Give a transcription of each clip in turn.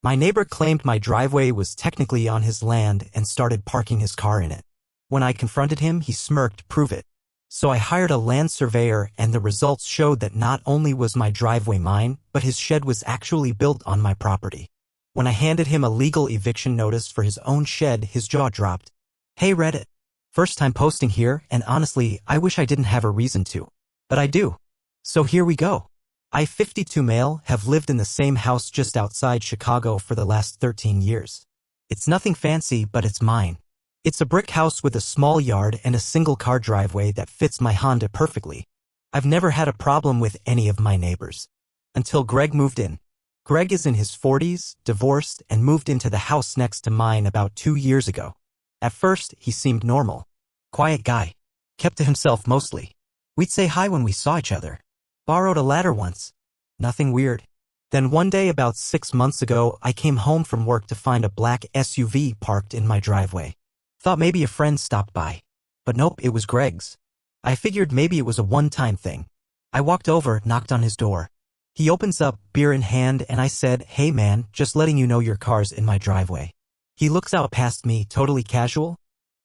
My neighbor claimed my driveway was technically on his land and started parking his car in it. When I confronted him, he smirked, "Prove it." So I hired a land surveyor, and the results showed that not only was my driveway mine, but his shed was actually built on my property. When I handed him a legal eviction notice for his own shed, his jaw dropped. Hey Reddit. First time posting here, and honestly, I wish I didn't have a reason to. But I do. So here we go. I, 52 male, have lived in the same house just outside Chicago for the last 13 years. It's nothing fancy, but it's mine. It's a brick house with a small yard and a single-car driveway that fits my Honda perfectly. I've never had a problem with any of my neighbors. Until Greg moved in. Greg is in his 40s, divorced, and moved into the house next to mine about 2 years ago. At first, he seemed normal. Quiet guy. Kept to himself mostly. We'd say hi when we saw each other. Borrowed a ladder once. Nothing weird. Then one day about 6 months ago, I came home from work to find a black SUV parked in my driveway. Thought maybe a friend stopped by. But nope, it was Greg's. I figured maybe it was a one-time thing. I walked over, knocked on his door. He opens up, beer in hand, and I said, "Hey man, just letting you know your car's in my driveway." He looks out past me, totally casual.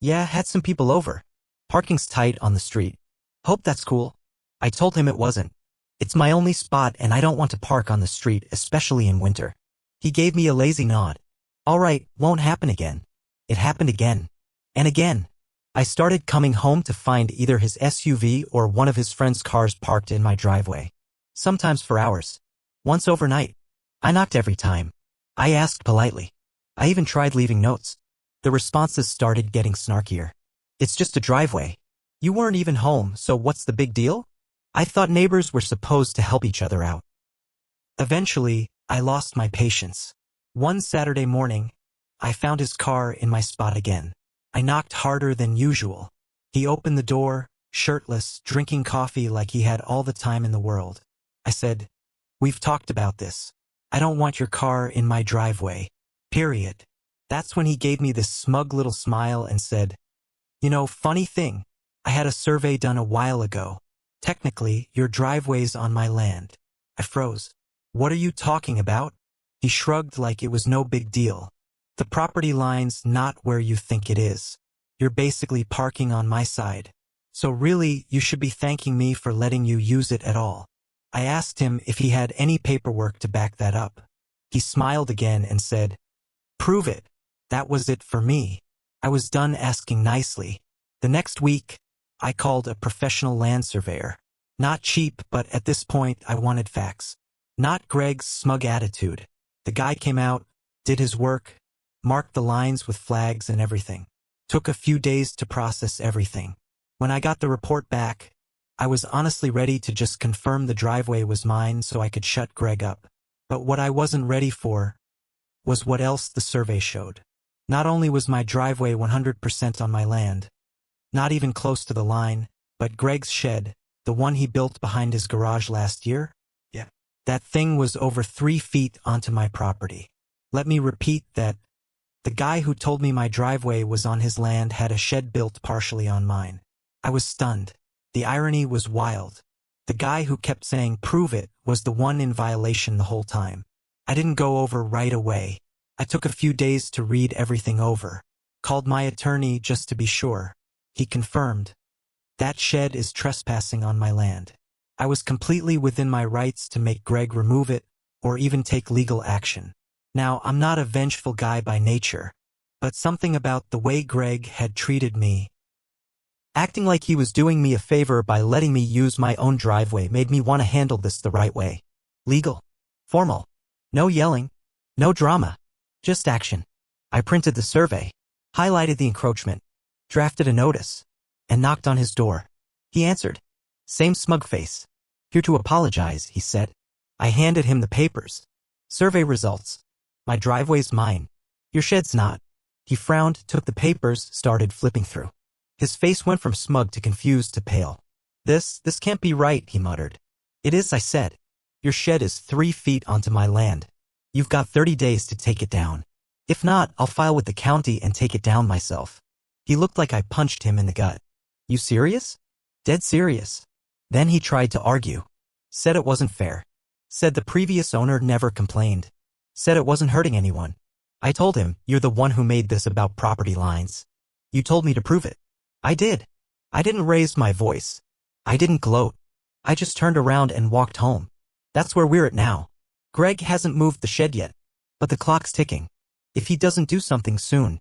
"Yeah, had some people over. Parking's tight on the street." "Hope that's cool." I told him it wasn't. "It's my only spot and I don't want to park on the street, especially in winter." He gave me a lazy nod. "All right, won't happen again." It happened again. And again. I started coming home to find either his SUV or one of his friend's cars parked in my driveway. Sometimes for hours. Once overnight. I knocked every time. I asked politely. I even tried leaving notes. The responses started getting snarkier. "It's just a driveway. You weren't even home, so what's the big deal?" I thought neighbors were supposed to help each other out. Eventually, I lost my patience. One Saturday morning, I found his car in my spot again. I knocked harder than usual. He opened the door, shirtless, drinking coffee like he had all the time in the world. I said, "We've talked about this. I don't want your car in my driveway. Period." That's when he gave me this smug little smile and said, "You know, funny thing, I had a survey done a while ago. Technically, your driveway's on my land." I froze. "What are you talking about?" He shrugged like it was no big deal. "The property line's not where you think it is. You're basically parking on my side. So really, you should be thanking me for letting you use it at all." I asked him if he had any paperwork to back that up. He smiled again and said, "Prove it." That was it for me. I was done asking nicely. The next week, I called a professional land surveyor. Not cheap, but at this point I wanted facts. Not Greg's smug attitude. The guy came out, did his work, marked the lines with flags and everything. Took a few days to process everything. When I got the report back, I was honestly ready to just confirm the driveway was mine so I could shut Greg up. But what I wasn't ready for was what else the survey showed. Not only was my driveway 100% on my land, not even close to the line, but Greg's shed, the one he built behind his garage last year? Yeah. That thing was over 3 feet onto my property. Let me repeat that. The guy who told me my driveway was on his land had a shed built partially on mine. I was stunned. The irony was wild. The guy who kept saying "prove it" was the one in violation the whole time. I didn't go over right away. I took a few days to read everything over. Called my attorney just to be sure. He confirmed. That shed is trespassing on my land. I was completely within my rights to make Greg remove it, or even take legal action. Now, I'm not a vengeful guy by nature, but something about the way Greg had treated me, acting like he was doing me a favor by letting me use my own driveway, made me want to handle this the right way. Legal. Formal. No yelling. No drama. Just action. I printed the survey, highlighted the encroachment, drafted a notice, and knocked on his door. He answered. Same smug face. "Here to apologize," he said. I handed him the papers. "Survey results. My driveway's mine. Your shed's not." He frowned, took the papers, started flipping through. His face went from smug to confused to pale. This can't be right," he muttered. "It is," I said. "Your shed is 3 feet onto my land. You've got 30 days to take it down. If not, I'll file with the county and take it down myself." He looked like I punched him in the gut. "You serious?" "Dead serious." Then he tried to argue. Said it wasn't fair. Said the previous owner never complained. Said it wasn't hurting anyone. I told him, "You're the one who made this about property lines. You told me to prove it." I did. I didn't raise my voice. I didn't gloat. I just turned around and walked home. That's where we're at now. Greg hasn't moved the shed yet, but the clock's ticking. If he doesn't do something soon,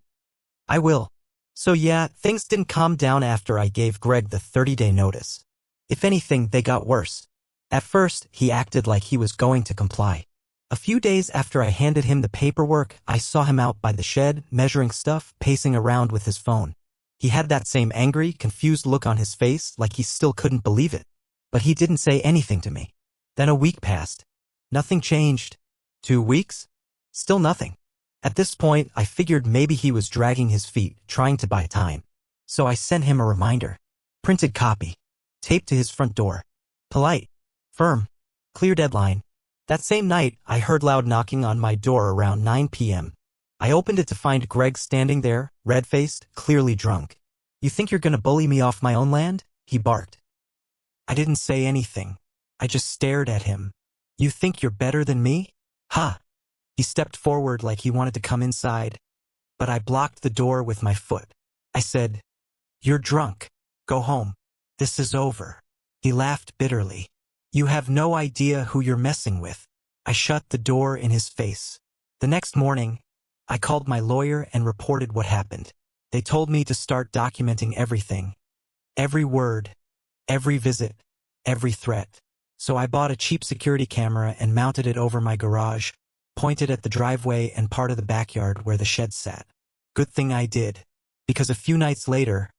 I will. So yeah, things didn't calm down after I gave Greg the 30-day notice. If anything, they got worse. At first, he acted like he was going to comply. A few days after I handed him the paperwork, I saw him out by the shed, measuring stuff, pacing around with his phone. He had that same angry, confused look on his face, like he still couldn't believe it. But he didn't say anything to me. Then a week passed. Nothing changed. 2 weeks? Still nothing. At this point, I figured maybe he was dragging his feet, trying to buy time. So I sent him a reminder. Printed copy. Taped to his front door. Polite. Firm. Clear deadline. That same night, I heard loud knocking on my door around 9 p.m. I opened it to find Greg standing there, red-faced, clearly drunk. "You think you're gonna bully me off my own land?" he barked. I didn't say anything. I just stared at him. "You think you're better than me? Ha!" He stepped forward like he wanted to come inside, but I blocked the door with my foot. I said, "You're drunk. Go home. This is over." He laughed bitterly. "You have no idea who you're messing with." I shut the door in his face. The next morning, I called my lawyer and reported what happened. They told me to start documenting everything. Every word, every visit, every threat. So I bought a cheap security camera and mounted it over my garage, pointed at the driveway and part of the backyard where the shed sat. Good thing I did, because a few nights later,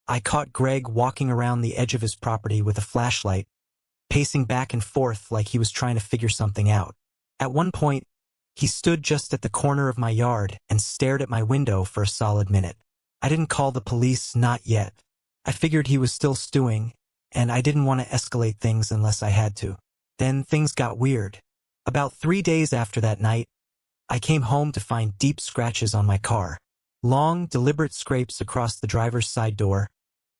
I caught Greg walking around the edge of his property with a flashlight, pacing back and forth like he was trying to figure something out. At one point, he stood just at the corner of my yard and stared at my window for a solid minute. I didn't call the police, not yet. I figured he was still stewing, and I didn't want to escalate things unless I had to. Then things got weird. About 3 days after that night, I came home to find deep scratches on my car, long, deliberate scrapes across the driver's side door,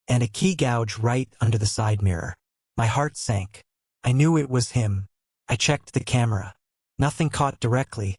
and a key gouge right under the side mirror. My heart sank. I knew it was him. I checked the camera. Nothing caught directly.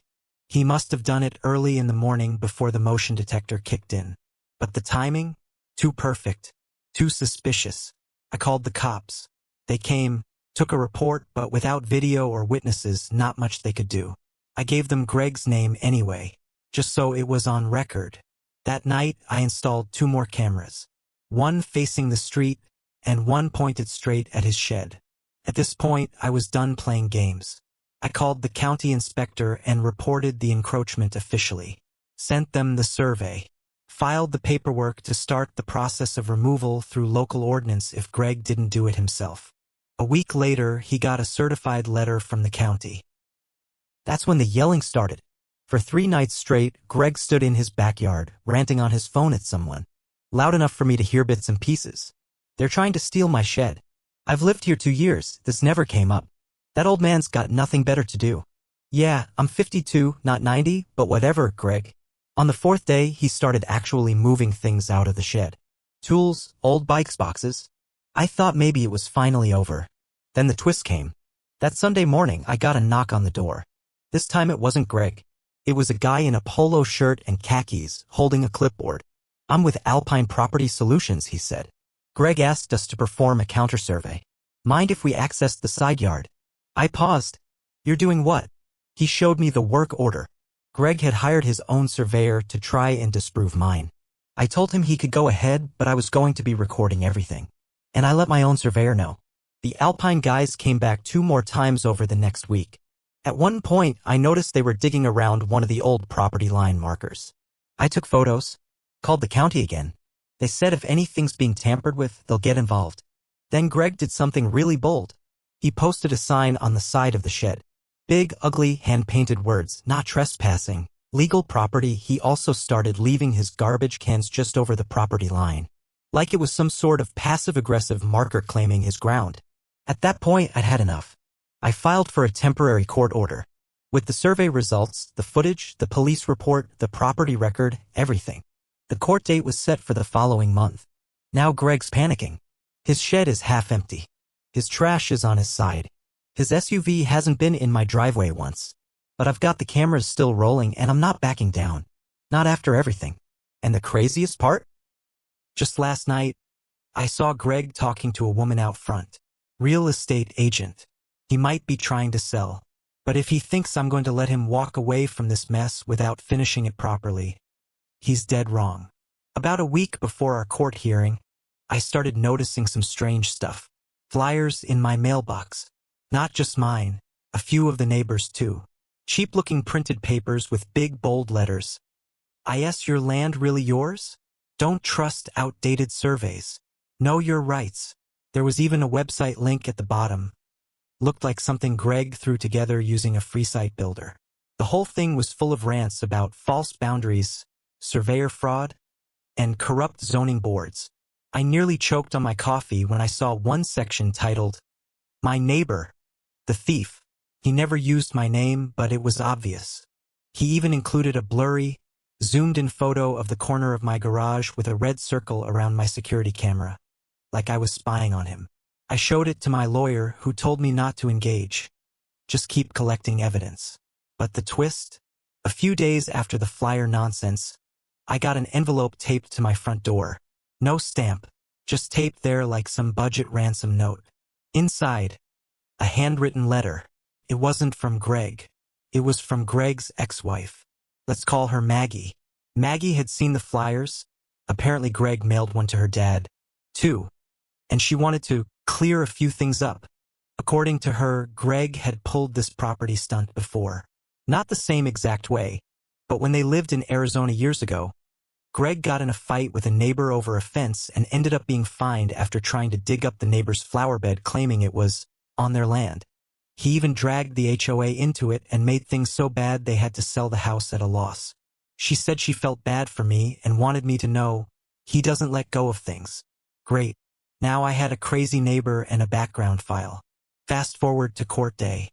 He must have done it early in the morning before the motion detector kicked in. But the timing? Too perfect. Too suspicious. I called the cops. They came, took a report, but without video or witnesses, not much they could do. I gave them Greg's name anyway, just so it was on record. That night, I installed 2 more cameras. One facing the street, and one pointed straight at his shed. At this point, I was done playing games. I called the county inspector and reported the encroachment officially. Sent them the survey. Filed the paperwork to start the process of removal through local ordinance if Greg didn't do it himself. A week later, he got a certified letter from the county. That's when the yelling started. For 3 nights straight, Greg stood in his backyard, ranting on his phone at someone. Loud enough for me to hear bits and pieces. "They're trying to steal my shed. I've lived here 2 years, this never came up. That old man's got nothing better to do." "Yeah, I'm 52, not 90, but whatever, Greg." On the 4th day, he started actually moving things out of the shed. Tools, old bikes boxes. I thought maybe it was finally over. Then the twist came. That Sunday morning, I got a knock on the door. This time it wasn't Greg. It was a guy in a polo shirt and khakis, holding a clipboard. "I'm with Alpine Property Solutions," he said. "Greg asked us to perform a counter-survey. Mind if we accessed the side yard?" I paused. "You're doing what?" He showed me the work order. Greg had hired his own surveyor to try and disprove mine. I told him he could go ahead, but I was going to be recording everything. And I let my own surveyor know. The Alpine guys came back 2 more times over the next week. At one point, I noticed they were digging around one of the old property line markers. I took photos, called the county again. They said if anything's being tampered with, they'll get involved. Then Greg did something really bold. He posted a sign on the side of the shed. Big, ugly, hand-painted words, "Not trespassing, legal property." He also started leaving his garbage cans just over the property line, like it was some sort of passive-aggressive marker claiming his ground. At that point, I'd had enough. I filed for a temporary court order. With the survey results, the footage, the police report, the property record, everything. The court date was set for the following month. Now Greg's panicking. His shed is half empty. His trash is on his side. His SUV hasn't been in my driveway once. But I've got the cameras still rolling and I'm not backing down. Not after everything. And the craziest part? Just last night, I saw Greg talking to a woman out front. Real estate agent. He might be trying to sell. But if he thinks I'm going to let him walk away from this mess without finishing it properly, he's dead wrong. About a week before our court hearing, I started noticing some strange stuff. Flyers in my mailbox. Not just mine, a few of the neighbors too. Cheap-looking printed papers with big bold letters. Is your land really yours? Don't trust outdated surveys. Know your rights. There was even a website link at the bottom. Looked like something Greg threw together using a free site builder. The whole thing was full of rants about false boundaries, surveyor fraud, and corrupt zoning boards. I nearly choked on my coffee when I saw one section titled, "My Neighbor, the Thief." He never used my name, but it was obvious. He even included a blurry, zoomed-in photo of the corner of my garage with a red circle around my security camera, like I was spying on him. I showed it to my lawyer, who told me not to engage. Just keep collecting evidence. But the twist? A few days after the flyer nonsense, I got an envelope taped to my front door. No stamp, just taped there like some budget ransom note. Inside, a handwritten letter. It wasn't from Greg. It was from Greg's ex-wife. Let's call her Maggie. Maggie had seen the flyers. Apparently Greg mailed one to her dad, too. And she wanted to clear a few things up. According to her, Greg had pulled this property stunt before. Not the same exact way, but when they lived in Arizona years ago, Greg got in a fight with a neighbor over a fence and ended up being fined after trying to dig up the neighbor's flower bed, claiming it was on their land. He even dragged the HOA into it and made things so bad they had to sell the house at a loss. She said she felt bad for me and wanted me to know he doesn't let go of things. Great. Now I had a crazy neighbor and a background file. Fast forward to court day.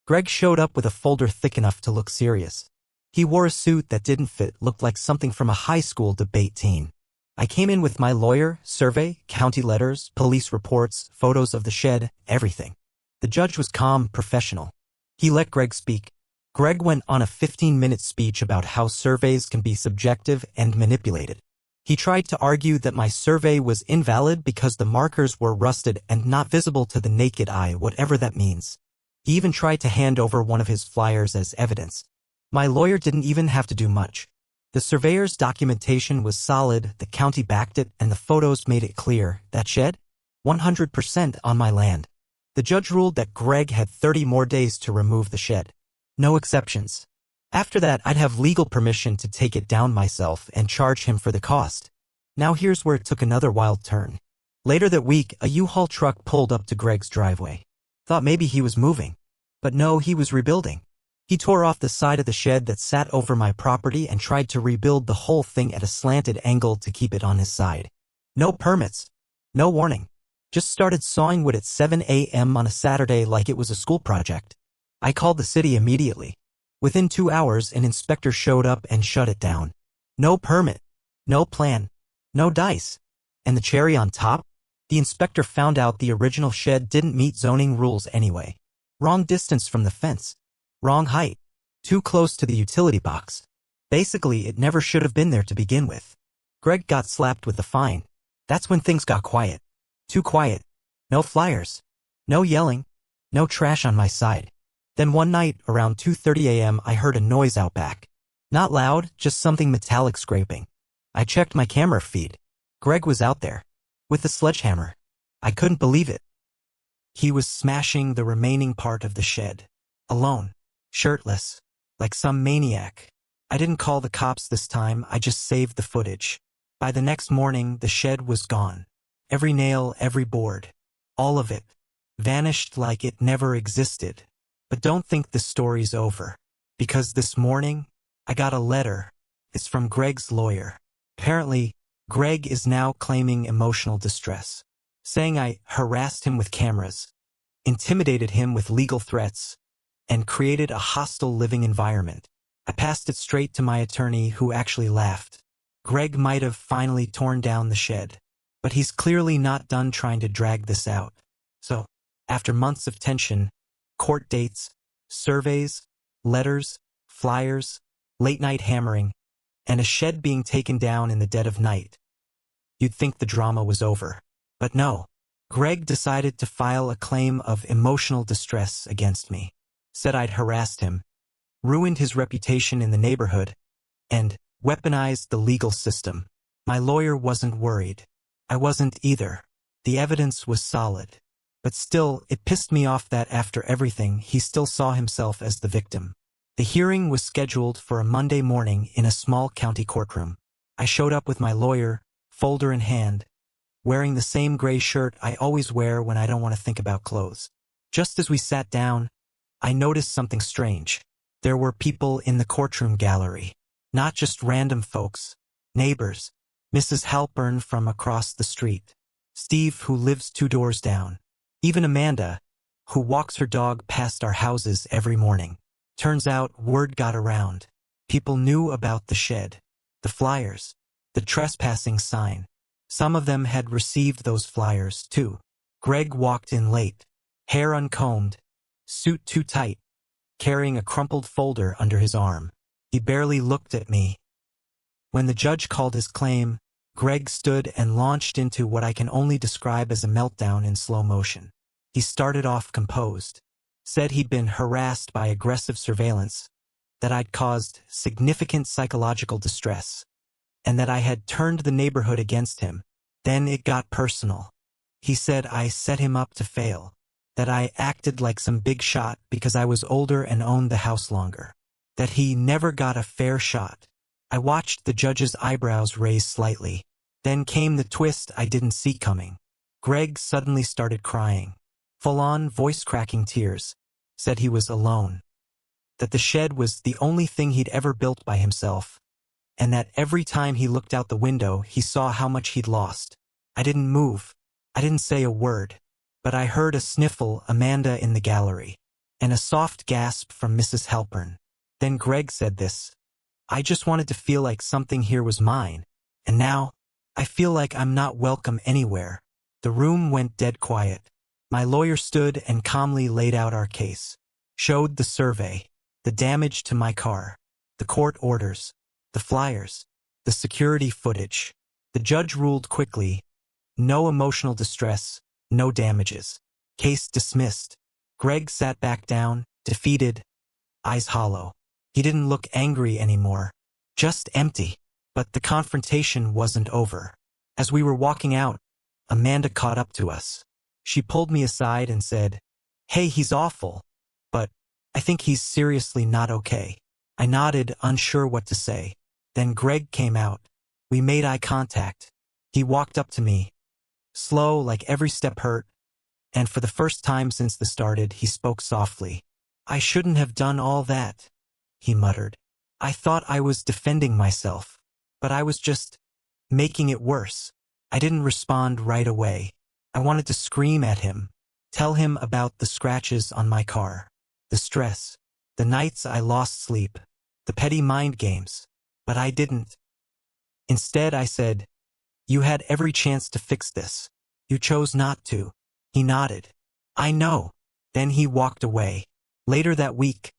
Greg showed up with a folder thick enough to look serious. He wore a suit that didn't fit, looked like something from a high school debate team. I came in with my lawyer, survey, county letters, police reports, photos of the shed, everything. The judge was calm, professional. He let Greg speak. Greg went on a 15-minute speech about how surveys can be subjective and manipulated. He tried to argue that my survey was invalid because the markers were rusted and not visible to the naked eye, whatever that means. He even tried to hand over one of his flyers as evidence. My lawyer didn't even have to do much. The surveyor's documentation was solid, the county backed it, and the photos made it clear. That shed? 100% on my land. The judge ruled that Greg had 30 more days to remove the shed. No exceptions. After that, I'd have legal permission to take it down myself and charge him for the cost. Now here's where it took another wild turn. Later that week, a U-Haul truck pulled up to Greg's driveway. Thought maybe he was moving. But no, he was rebuilding. He tore off the side of the shed that sat over my property and tried to rebuild the whole thing at a slanted angle to keep it on his side. No permits. No warning. Just started sawing wood at 7 a.m. on a Saturday like it was a school project. I called the city immediately. Within 2 hours, an inspector showed up and shut it down. No permit. No plan. No dice. And the cherry on top? The inspector found out the original shed didn't meet zoning rules anyway. Wrong distance from the fence. Wrong height. Too close to the utility box. Basically, it never should have been there to begin with. Greg got slapped with the fine. That's when things got quiet. Too quiet. No flyers. No yelling. No trash on my side. Then one night, around 2:30 a.m., I heard a noise out back. Not loud, just something metallic scraping. I checked my camera feed. Greg was out there. With the sledgehammer. I couldn't believe it. He was smashing the remaining part of the shed. Alone. Shirtless. Like some maniac. I didn't call the cops this time, I just saved the footage. By the next morning, the shed was gone. Every nail, every board. All of it. Vanished like it never existed. But don't think the story's over. Because this morning, I got a letter. It's from Greg's lawyer. Apparently, Greg is now claiming emotional distress. Saying I harassed him with cameras, intimidated him with legal threats, and created a hostile living environment. I passed it straight to my attorney, who actually laughed. Greg might have finally torn down the shed. But he's clearly not done trying to drag this out. So, after months of tension, court dates, surveys, Letters, flyers, late-night hammering, and a shed being taken down in the dead of night. You'd think the drama was over. But no. Greg decided to file a claim of emotional distress against me. Said I'd harassed him, ruined his reputation in the neighborhood, and weaponized the legal system. My lawyer wasn't worried. I wasn't either. The evidence was solid. But still, it pissed me off that after everything, he still saw himself as the victim. The hearing was scheduled for a Monday morning in a small county courtroom. I showed up with my lawyer, folder in hand, wearing the same gray shirt I always wear when I don't want to think about clothes. Just as we sat down, I noticed something strange. There were people in the courtroom gallery. Not just random folks, neighbors, Mrs. Halpern from across the street, Steve who lives 2 doors down, even Amanda, who walks her dog past our houses every morning. Turns out word got around. People knew about the shed, the flyers, the trespassing sign. Some of them had received those flyers too. Greg walked in late, hair uncombed, suit too tight, carrying a crumpled folder under his arm. He barely looked at me. When the judge called his claim, Greg stood and launched into what I can only describe as a meltdown in slow motion. He started off composed, said he'd been harassed by aggressive surveillance, that I'd caused significant psychological distress, and that I had turned the neighborhood against him. Then it got personal. He said I set him up to fail, that I acted like some big shot because I was older and owned the house longer, that he never got a fair shot. I watched the judge's eyebrows raise slightly. Then came the twist I didn't see coming. Greg suddenly started crying. Full-on, voice-cracking tears. Said he was alone. That the shed was the only thing he'd ever built by himself. And that every time he looked out the window, he saw how much he'd lost. I didn't move. I didn't say a word. But I heard a sniffle, Amanda in the gallery, and a soft gasp from Mrs. Halpern. Then Greg said this. I just wanted to feel like something here was mine. And now, I feel like I'm not welcome anywhere. The room went dead quiet. My lawyer stood and calmly laid out our case. Showed the survey, the damage to my car, the court orders, the flyers, the security footage. The judge ruled quickly. No emotional distress, no damages. Case dismissed. Greg sat back down, defeated, eyes hollow. He didn't look angry anymore, just empty. But the confrontation wasn't over. As we were walking out, Amanda caught up to us. She pulled me aside and said, "Hey, he's awful, but I think he's seriously not okay." I nodded, unsure what to say. Then Greg came out. We made eye contact. He walked up to me, slow, like every step hurt, and for the first time since the started, he spoke softly. "I shouldn't have done all that," he muttered. "I thought I was defending myself, but I was just making it worse." I didn't respond right away. I wanted to scream at him, tell him about the scratches on my car, the stress, the nights I lost sleep, the petty mind games, but I didn't. Instead, I said, "You had every chance to fix this. You chose not to." He nodded. "I know." Then he walked away. Later that week,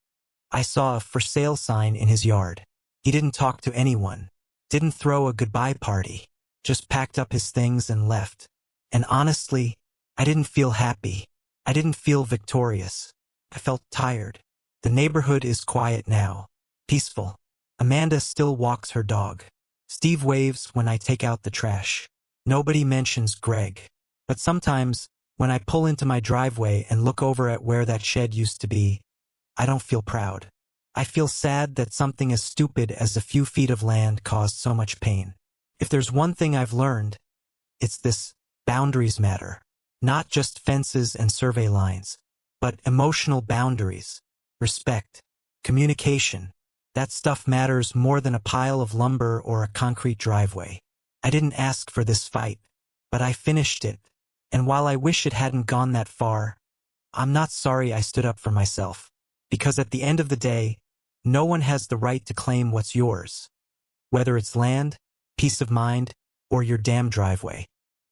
I saw a for sale sign in his yard. He didn't talk to anyone, didn't throw a goodbye party, just packed up his things and left. And honestly, I didn't feel happy. I didn't feel victorious. I felt tired. The neighborhood is quiet now, peaceful. Amanda still walks her dog. Steve waves when I take out the trash. Nobody mentions Greg. But sometimes, when I pull into my driveway and look over at where that shed used to be, I don't feel proud. I feel sad that something as stupid as a few feet of land caused so much pain. If there's one thing I've learned, it's this: boundaries matter. Not just fences and survey lines, but emotional boundaries, respect, communication. That stuff matters more than a pile of lumber or a concrete driveway. I didn't ask for this fight, but I finished it. And while I wish it hadn't gone that far, I'm not sorry I stood up for myself. Because at the end of the day, no one has the right to claim what's yours. Whether it's land, peace of mind, or your damn driveway.